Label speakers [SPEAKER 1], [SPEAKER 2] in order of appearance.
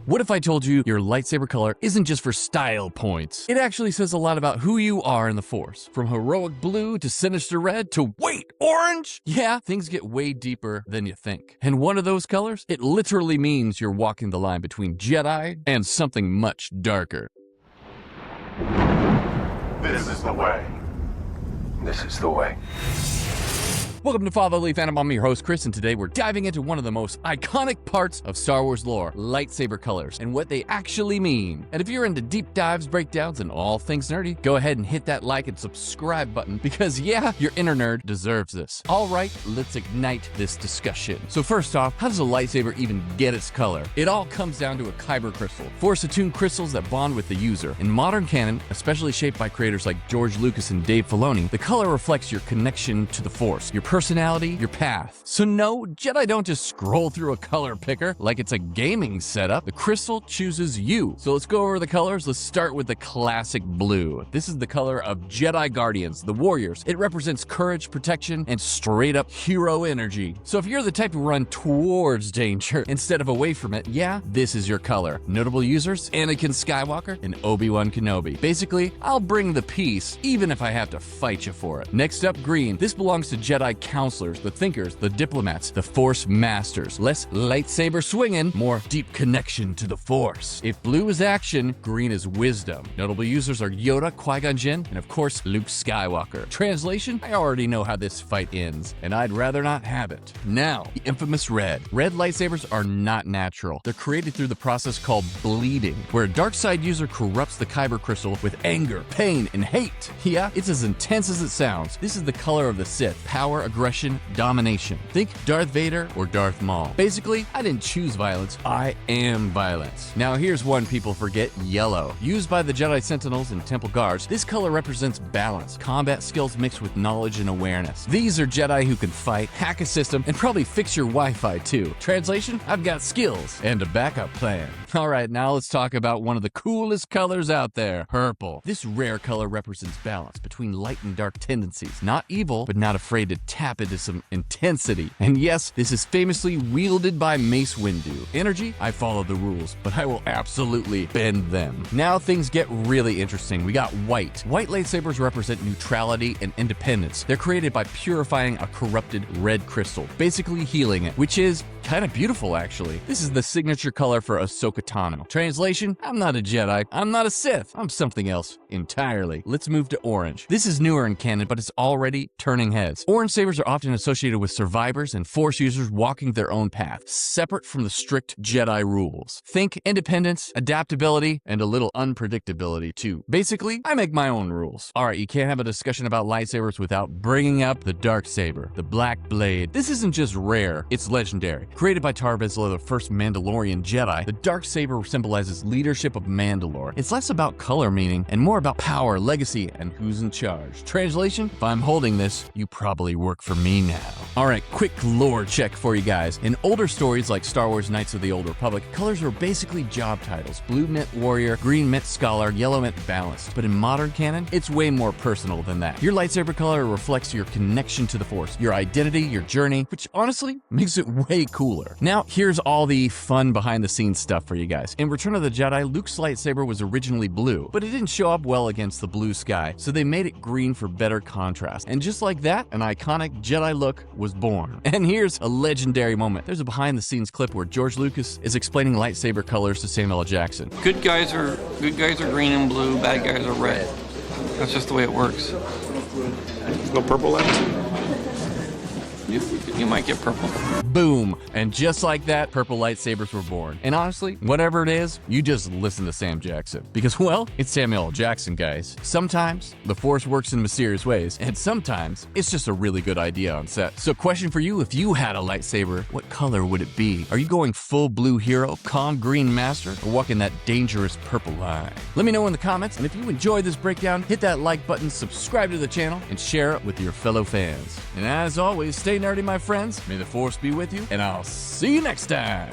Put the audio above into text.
[SPEAKER 1] What if I told you your lightsaber color isn't just for style points? It actually says a lot about who you are in the Force. From heroic blue to sinister red to wait, orange? Yeah, things get way deeper than you think. And one of those colors, it literally means you're walking the line between Jedi and something much darker.
[SPEAKER 2] This is the way. This is the way.
[SPEAKER 1] Welcome to Fatherly Fandom. I'm your host, Chris, and today we're diving into one of the most iconic parts of Star Wars lore, lightsaber colors, and what they actually mean. And if you're into deep dives, breakdowns, and all things nerdy, go ahead and hit that like and subscribe button, because yeah, your inner nerd deserves this. All right, let's ignite this discussion. So first off, how does a lightsaber even get its color? It all comes down to a Kyber crystal, Force-attuned crystals that bond with the user. In modern canon, especially shaped by creators like George Lucas and Dave Filoni, the color reflects your connection to the Force, your personality, your path. So no, Jedi don't just scroll through a color picker like it's a gaming setup. The crystal chooses you. So let's go over the colors. Let's start with the classic blue. This is the color of Jedi Guardians, the warriors. It represents courage, protection, and straight up hero energy. So if you're the type to run towards danger instead of away from it, yeah, this is your color. Notable users, Anakin Skywalker and Obi-Wan Kenobi. Basically, I'll bring the peace even if I have to fight you for it. Next up, green. This belongs to Jedi Counselors, the thinkers, the diplomats, the Force masters. Less lightsaber swinging, more deep connection to the Force. If blue is action, green is wisdom. Notable users are Yoda, Qui-Gon Jinn, and of course, Luke Skywalker. Translation, I already know how this fight ends, and I'd rather not have it. Now, the infamous red. Red lightsabers are not natural. They're created through the process called bleeding, where a dark side user corrupts the Kyber crystal with anger, pain, and hate. Yeah, it's as intense as it sounds. This is the color of the Sith. Power, aggression, domination. Think Darth Vader or Darth Maul. Basically, I didn't choose violence, I am violence. Now here's one people forget, yellow. Used by the Jedi Sentinels and Temple Guards, this color represents balance, combat skills mixed with knowledge and awareness. These are Jedi who can fight, hack a system, and probably fix your Wi-Fi too. Translation, I've got skills and a backup plan. Alright, now let's talk about one of the coolest colors out there, purple. This rare color represents balance between light and dark tendencies. Not evil, but not afraid to tap into some intensity. And yes, this is famously wielded by Mace Windu. Energy, I follow the rules, but I will absolutely bend them. Now things get really interesting. We got white. White lightsabers represent neutrality and independence. They're created by purifying a corrupted red crystal, basically healing it, which is kind of beautiful actually. This is the signature color for Ahsoka Tano. Translation, I'm not a Jedi, I'm not a Sith, I'm something else entirely. Let's move to orange. This is newer in canon, but it's already turning heads. Orange sabers are often associated with survivors and Force users walking their own path, separate from the strict Jedi rules. Think independence, adaptability, and a little unpredictability too. Basically, I make my own rules. Alright, you can't have a discussion about lightsabers without bringing up the Darksaber, the Black Blade. This isn't just rare, it's legendary. Created by Tar Vizsla, the first Mandalorian Jedi, the Darksaber symbolizes leadership of Mandalore. It's less about color meaning and more about power, legacy, and who's in charge. Translation, if I'm holding this, you probably work for me now. Alright, quick lore check for you guys. In older stories like Star Wars Knights of the Old Republic, colors were basically job titles. Blue meant warrior, green meant scholar, yellow meant balanced. But in modern canon, it's way more personal than that. Your lightsaber color reflects your connection to the Force, your identity, your journey, which honestly makes it way cooler. Now, here's all the fun behind the scenes stuff for you guys. In Return of the Jedi, Luke's lightsaber was originally blue, but it didn't show up well against the blue sky, so they made it green for better contrast. And just like that, an iconic Jedi look was born. And here's a legendary moment. There's a behind the scenes clip where George Lucas is explaining lightsaber colors to Samuel L. Jackson.
[SPEAKER 3] Good guys are green and blue, bad guys are red. That's just the way it works.
[SPEAKER 2] No purple left?
[SPEAKER 3] You might get purple.
[SPEAKER 1] Boom! And just like that, purple lightsabers were born. And honestly, whatever it is, you just listen to Sam Jackson. Because, well, it's Samuel L. Jackson, guys. Sometimes the Force works in mysterious ways, and sometimes it's just a really good idea on set. So question for you, if you had a lightsaber, what color would it be? Are you going full blue hero, calm green master, or walking that dangerous purple line? Let me know in the comments, and if you enjoyed this breakdown, hit that like button, subscribe to the channel, and share it with your fellow fans. And as always, stay nerdy, my friends. May the Force be with you, and I'll see you next time.